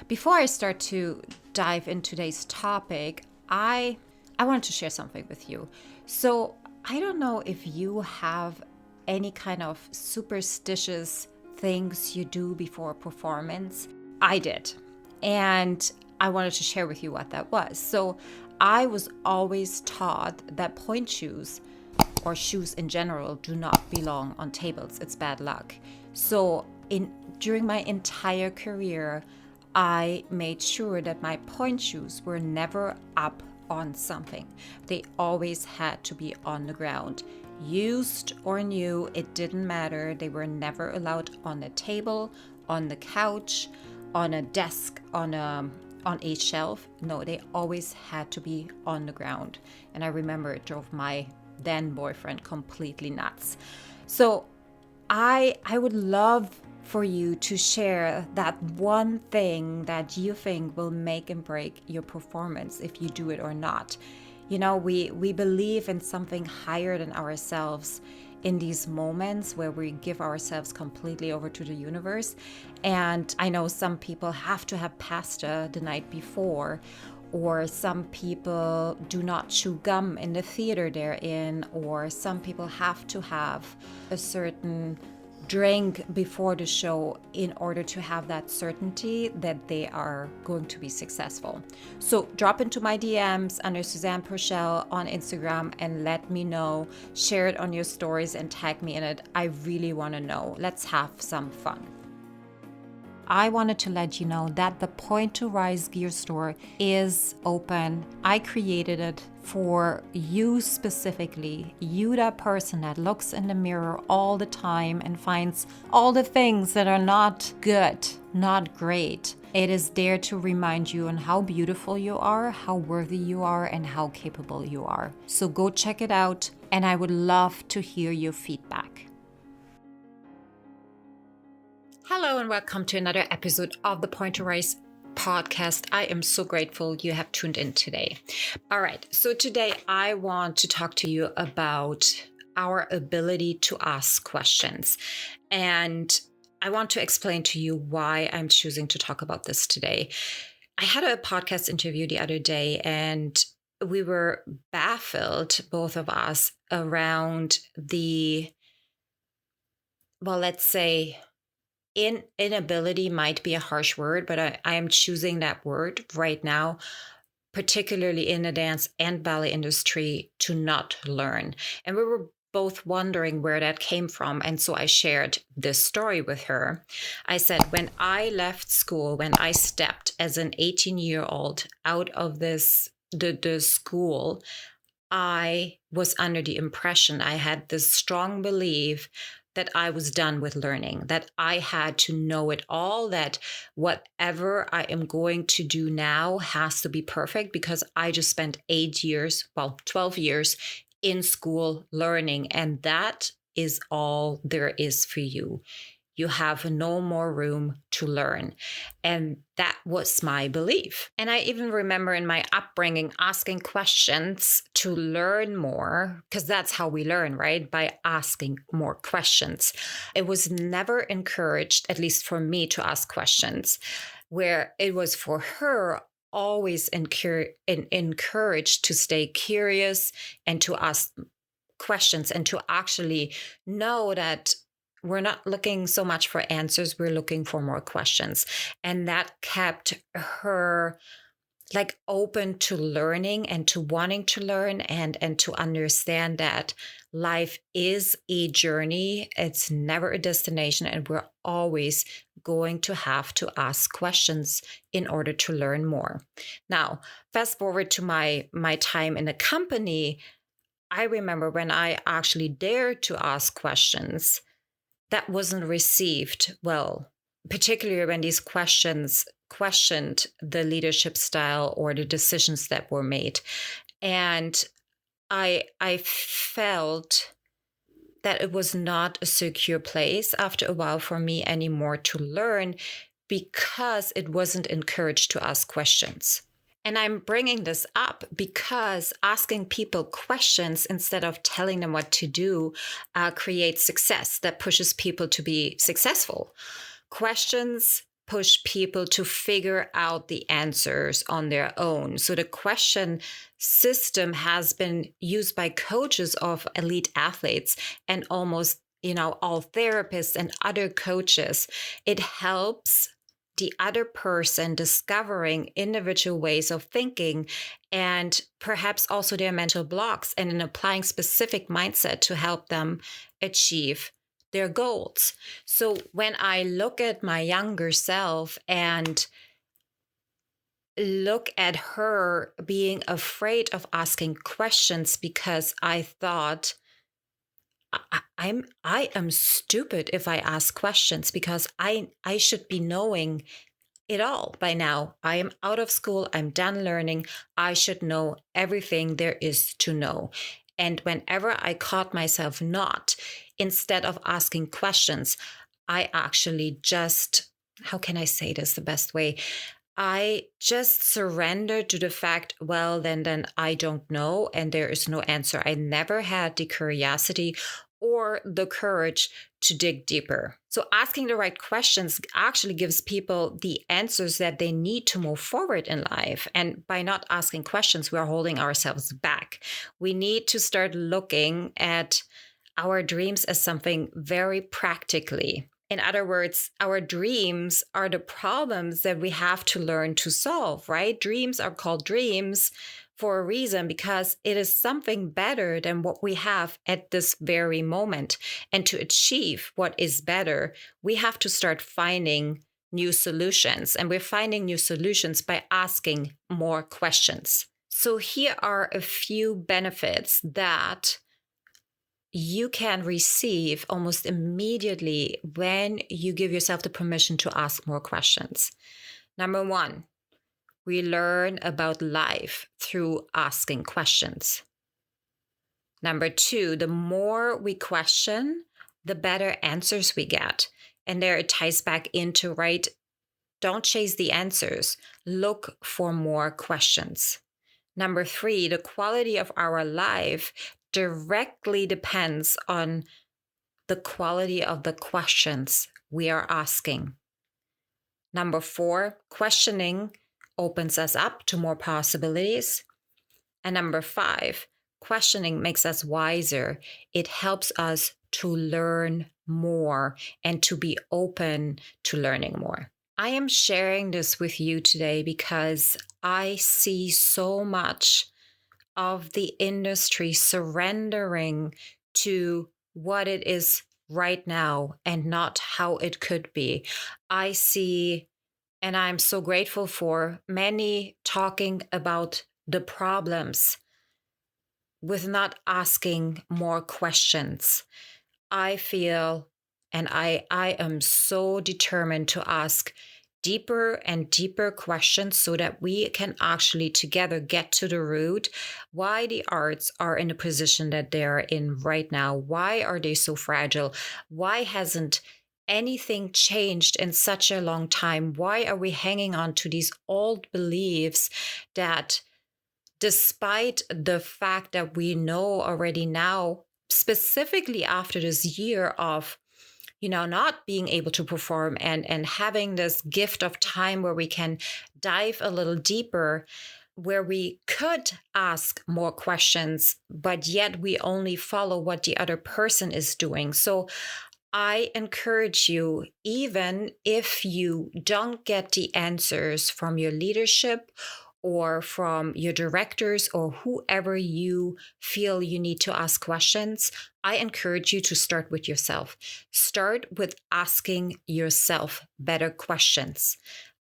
Before I start to dive into today's topic, I wanted to share something with you. So, I don't know if you have any kind of superstitious things you do before a performance. I did. And I wanted to share with you what that was. So, I was always taught that point shoes or shoes in general do not belong on tables. It's bad luck. So in during my entire career, I made sure that my point shoes were never up on something. They always had to be on the ground. Used or new, it didn't matter. They were never allowed on a table, on the couch, on a desk, on a shelf. No, they always had to be on the ground. And I remember it drove my then boyfriend completely nuts. So I would love for you to share that one thing that you think will make and break your performance if you do it or not. You know, we believe in something higher than ourselves in these moments where we give ourselves completely over to the universe. And I know some people have to have pasta the night before, or some people do not chew gum in the theater they're in, or some people have to have a certain drink before the show in order to have that certainty that they are going to be successful. So drop into my DMs under Suzanne Purcell on Instagram and let me know. Share it on your stories and tag me in it. I really want to know. Let's have some fun. I wanted to let you know that the Point to Rise gear store is open. I created it for you specifically, you, that person that looks in the mirror all the time and finds all the things that are not good, not great. It is there to remind you on how beautiful you are, how worthy you are, and how capable you are. So go check it out, and I would love to hear your feedback. Hello and welcome to another episode of the Point to Rise podcast. I am so grateful you have tuned in today. All right, so today I want to talk to you about our ability to ask questions. And I want to explain to you why I'm choosing to talk about this today. I had a podcast interview the other day and we were baffled, both of us, around the, well, let's say, inability might be a harsh word, but I am choosing that word right now, particularly in the dance and ballet industry, to not learn. And we were both wondering where that came from. And so I shared this story with her. I said, when I left school, when I stepped as an 18-year-old out of the school, I was under the impression, I had this strong belief that I was done with learning, that I had to know it all, that whatever I am going to do now has to be perfect because I just spent 12 years in school learning. And that is all there is for you. You have no more room to learn. And that was my belief. And I even remember in my upbringing asking questions to learn more, because that's how we learn, right? By asking more questions. It was never encouraged, at least for me, to ask questions, where it was for her always encouraged to stay curious and to ask questions and to actually know that we're not looking so much for answers, we're looking for more questions. And that kept her like open to learning and to wanting to learn and to understand that life is a journey. It's never a destination. And we're always going to have to ask questions in order to learn more. Now, fast forward to my time in the company, I remember when I actually dared to ask questions, that wasn't received well, particularly when these questions questioned the leadership style or the decisions that were made. And I felt that it was not a secure place after a while for me anymore to learn because it wasn't encouraged to ask questions. And I'm bringing this up because asking people questions instead of telling them what to do creates success that pushes people to be successful. Questions push people to figure out the answers on their own. So the question system has been used by coaches of elite athletes and almost, all therapists and other coaches. It helps the other person discovering individual ways of thinking and perhaps also their mental blocks, and in applying specific mindset to help them achieve their goals. So when I look at my younger self and look at her being afraid of asking questions because I thought I am stupid if I ask questions because I should be knowing it all by now. I am out of school. I'm done learning. I should know everything there is to know. And whenever I caught myself not, instead of asking questions, I actually just, how can I say this the best way? I just surrendered to the fact, well, then I don't know, and there is no answer. I never had the curiosity or the courage to dig deeper. So asking the right questions actually gives people the answers that they need to move forward in life. And by not asking questions, we are holding ourselves back. We need to start looking at our dreams as something very practically. In other words, our dreams are the problems that we have to learn to solve, right? Dreams are called dreams for a reason, because it is something better than what we have at this very moment. And to achieve what is better, we have to start finding new solutions. And we're finding new solutions by asking more questions. So here are a few benefits that you can receive almost immediately when you give yourself the permission to ask more questions. Number one, we learn about life through asking questions. Number two, the more we question, the better answers we get. And there it ties back into, right? Don't chase the answers. Look for more questions. Number three, the quality of our life directly depends on the quality of the questions we are asking. Number four, questioning opens us up to more possibilities. And number five, questioning makes us wiser. It helps us to learn more and to be open to learning more. I am sharing this with you today because I see so much of the industry surrendering to what it is right now and not how it could be. I see, and I'm so grateful for, many talking about the problems with not asking more questions. I feel, and I am so determined to ask deeper and deeper questions so that we can actually together get to the root why the arts are in the position that they're in right now. Why are they so fragile? Why hasn't anything changed in such a long time? Why are we hanging on to these old beliefs that, despite the fact that we know already now, specifically after this year of not being able to perform and having this gift of time where we can dive a little deeper, where we could ask more questions, but yet we only follow what the other person is doing. So I encourage you, even if you don't get the answers from your leadership or from your directors or whoever you feel you need to ask questions, I encourage you to start with yourself. Start with asking yourself better questions.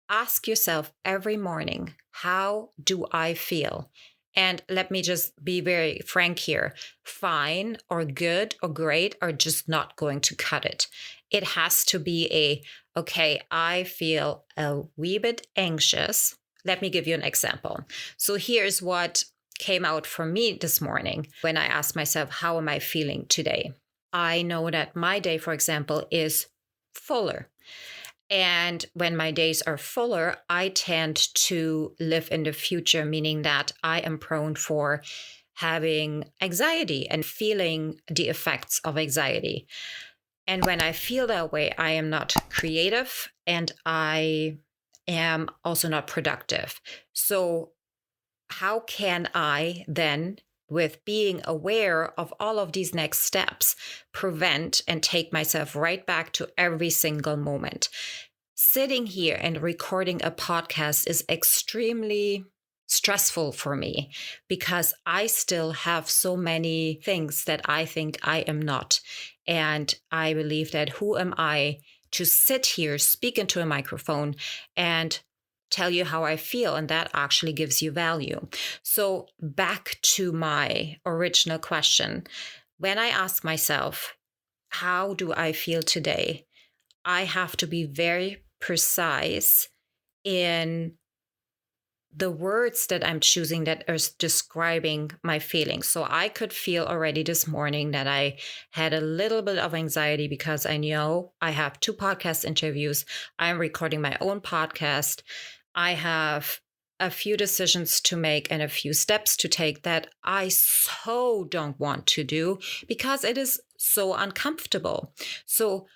Ask yourself every morning, how do I feel? And let me just be very frank here. Fine or good or great are just not going to cut it. It has to be okay, I feel a wee bit anxious. Let me give you an example. So here's what came out for me this morning when I asked myself, how am I feeling today? I know that my day, for example, is fuller. And when my days are fuller, I tend to live in the future, meaning that I am prone for having anxiety and feeling the effects of anxiety. And when I feel that way, I am not creative and I am also not productive. So, how can I then, with being aware of all of these next steps, prevent and take myself right back to every single moment? Sitting here and recording a podcast is extremely stressful for me because I still have so many things that I think I am not. And I believe that who am I to sit here, speak into a microphone, and tell you how I feel? And that actually gives you value. So, back to my original question. When I ask myself, how do I feel today? I have to be very precise in the words that I'm choosing that are describing my feelings. So I could feel already this morning that I had a little bit of anxiety because I know I have 2 podcast interviews. I'm recording my own podcast. I have a few decisions to make and a few steps to take that I so don't want to do because it is so uncomfortable. So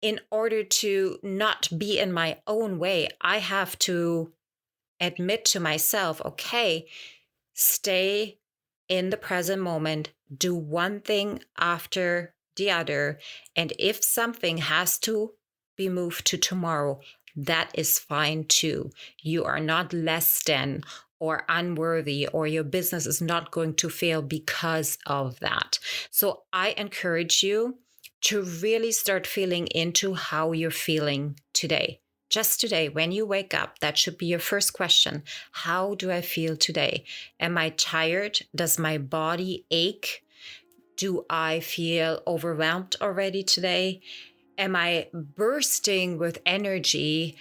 in order to not be in my own way, I have to admit to myself, okay, stay in the present moment, do one thing after the other. And if something has to be moved to tomorrow, that is fine too. You are not less than or unworthy, or your business is not going to fail because of that. So I encourage you to really start feeling into how you're feeling today. Just today, when you wake up, that should be your first question. How do I feel today? Am I tired? Does my body ache? Do I feel overwhelmed already today? Am I bursting with energy?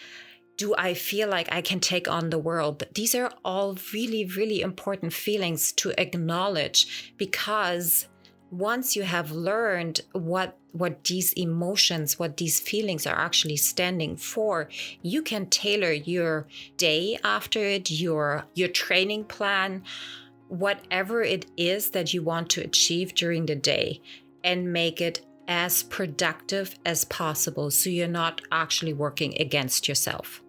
Do I feel like I can take on the world? These are all really, really important feelings to acknowledge, because once you have learned what these emotions, what these feelings are actually standing for, you can tailor your day after it, your training plan, whatever it is that you want to achieve during the day, and make it as productive as possible so you're not actually working against yourself.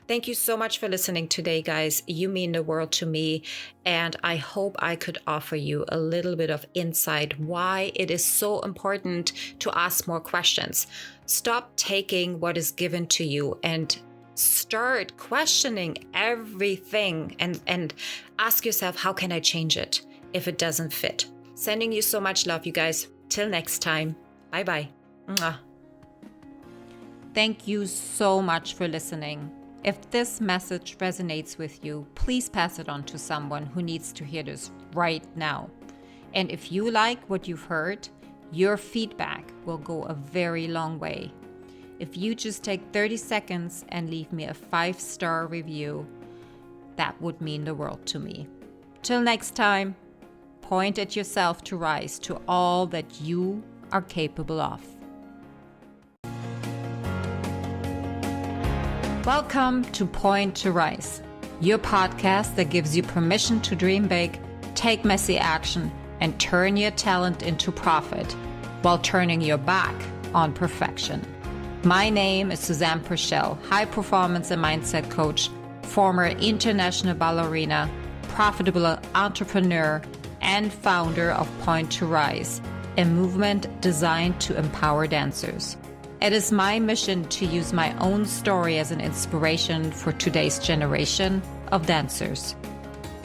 Thank you so much for listening today, guys. You mean the world to me. And I hope I could offer you a little bit of insight why it is so important to ask more questions. Stop taking what is given to you and start questioning everything and ask yourself, how can I change it if it doesn't fit? Sending you so much love, you guys. Till next time. Bye-bye. Mwah. Thank you so much for listening. If this message resonates with you, please pass it on to someone who needs to hear this right now. And if you like what you've heard, your feedback will go a very long way. If you just take 30 seconds and leave me a 5-star review, that would mean the world to me. Till next time, point at yourself to rise to all that you are capable of. Welcome to Point to Rise, your podcast that gives you permission to dream big, take messy action, and turn your talent into profit while turning your back on perfection. My name is Suzanne Purcell, high performance and mindset coach, former international ballerina, profitable entrepreneur, and founder of Point to Rise, a movement designed to empower dancers. It is my mission to use my own story as an inspiration for today's generation of dancers.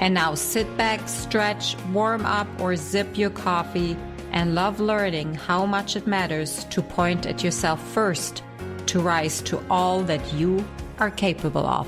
And now sit back, stretch, warm up, or sip your coffee and love learning how much it matters to point at yourself first to rise to all that you are capable of.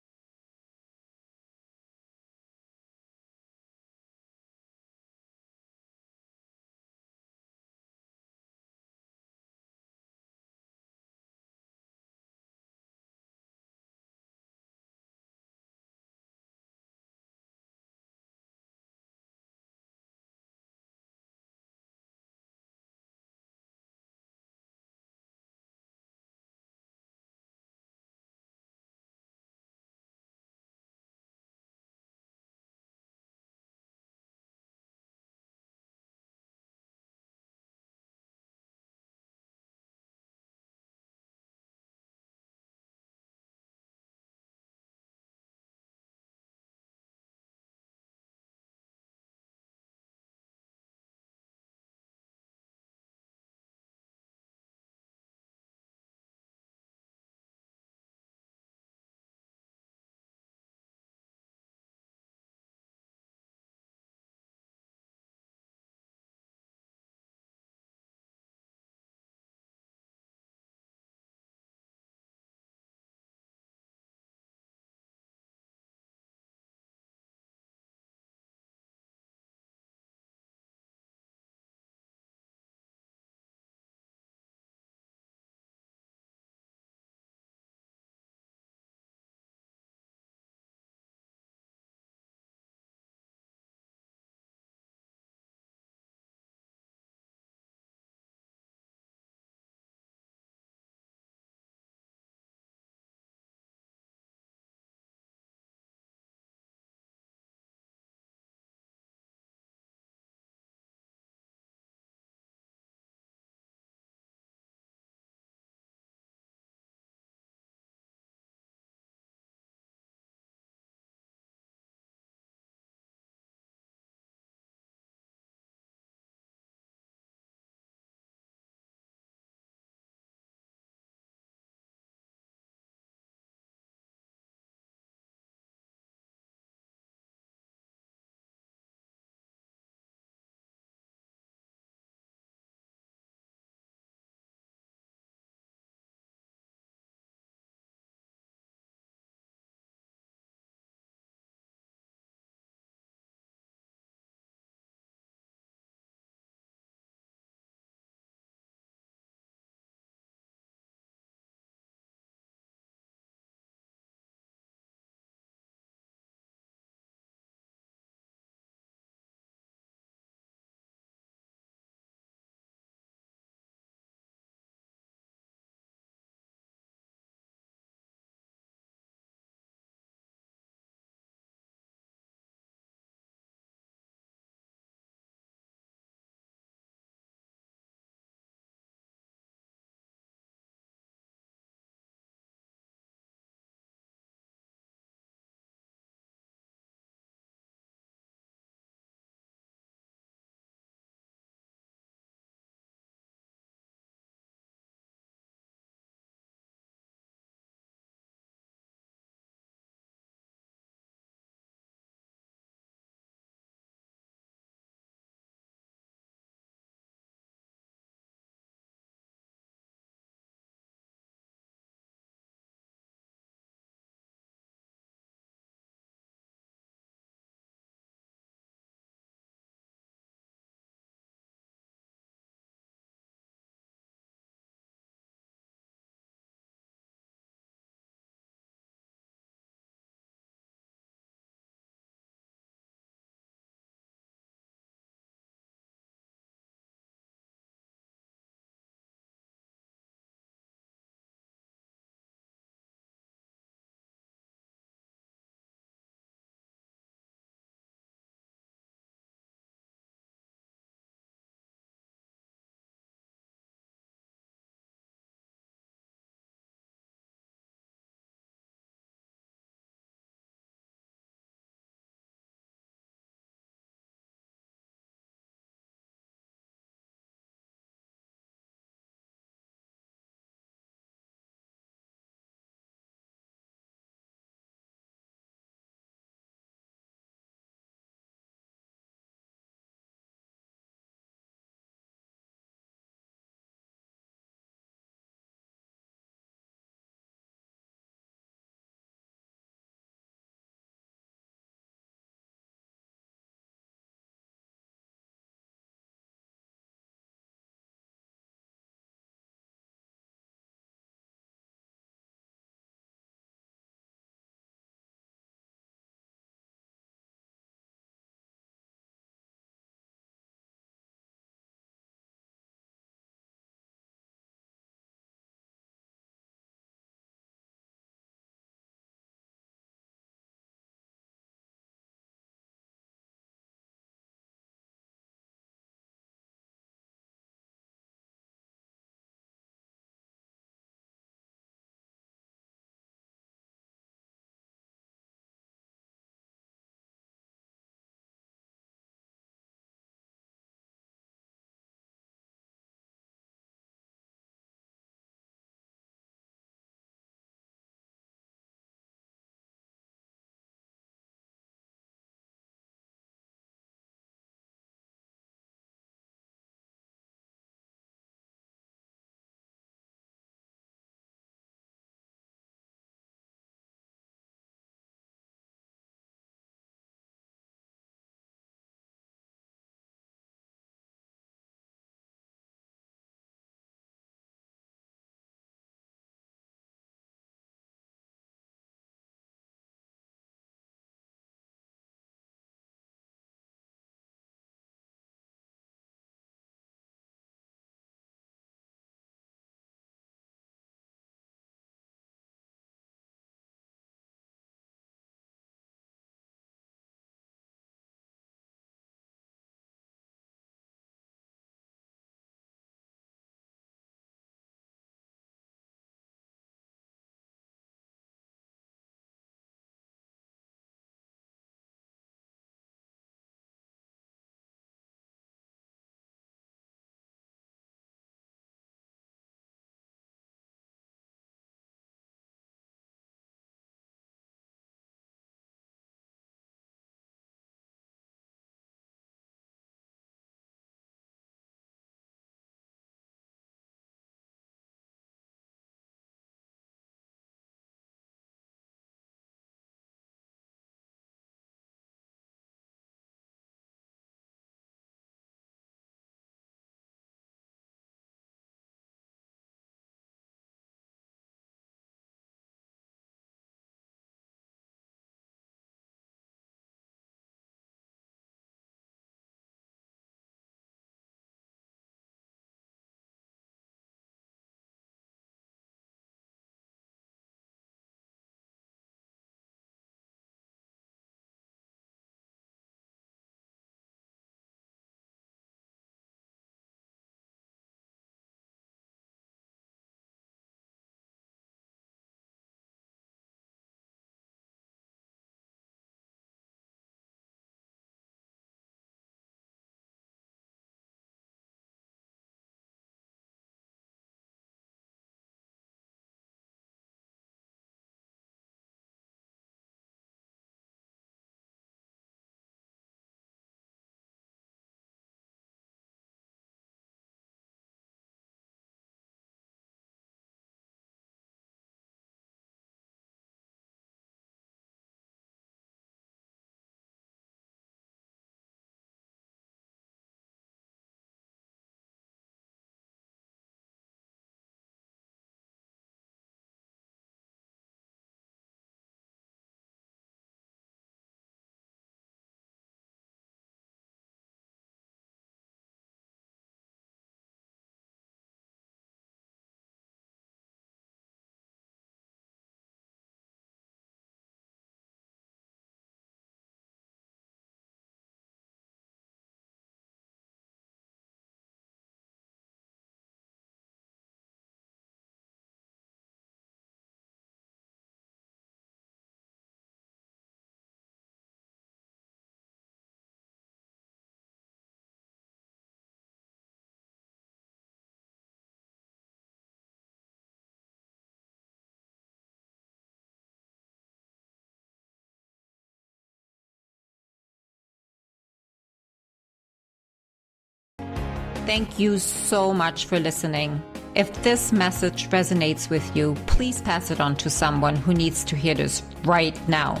Thank you so much for listening. If this message resonates with you, please pass it on to someone who needs to hear this right now.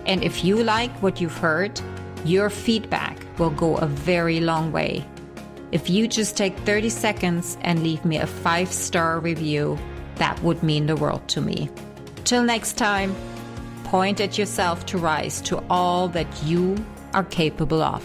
And if you like what you've heard, your feedback will go a very long way. If you just take 30 seconds and leave me a 5-star review, that would mean the world to me. Till next time, point at yourself to rise to all that you are capable of.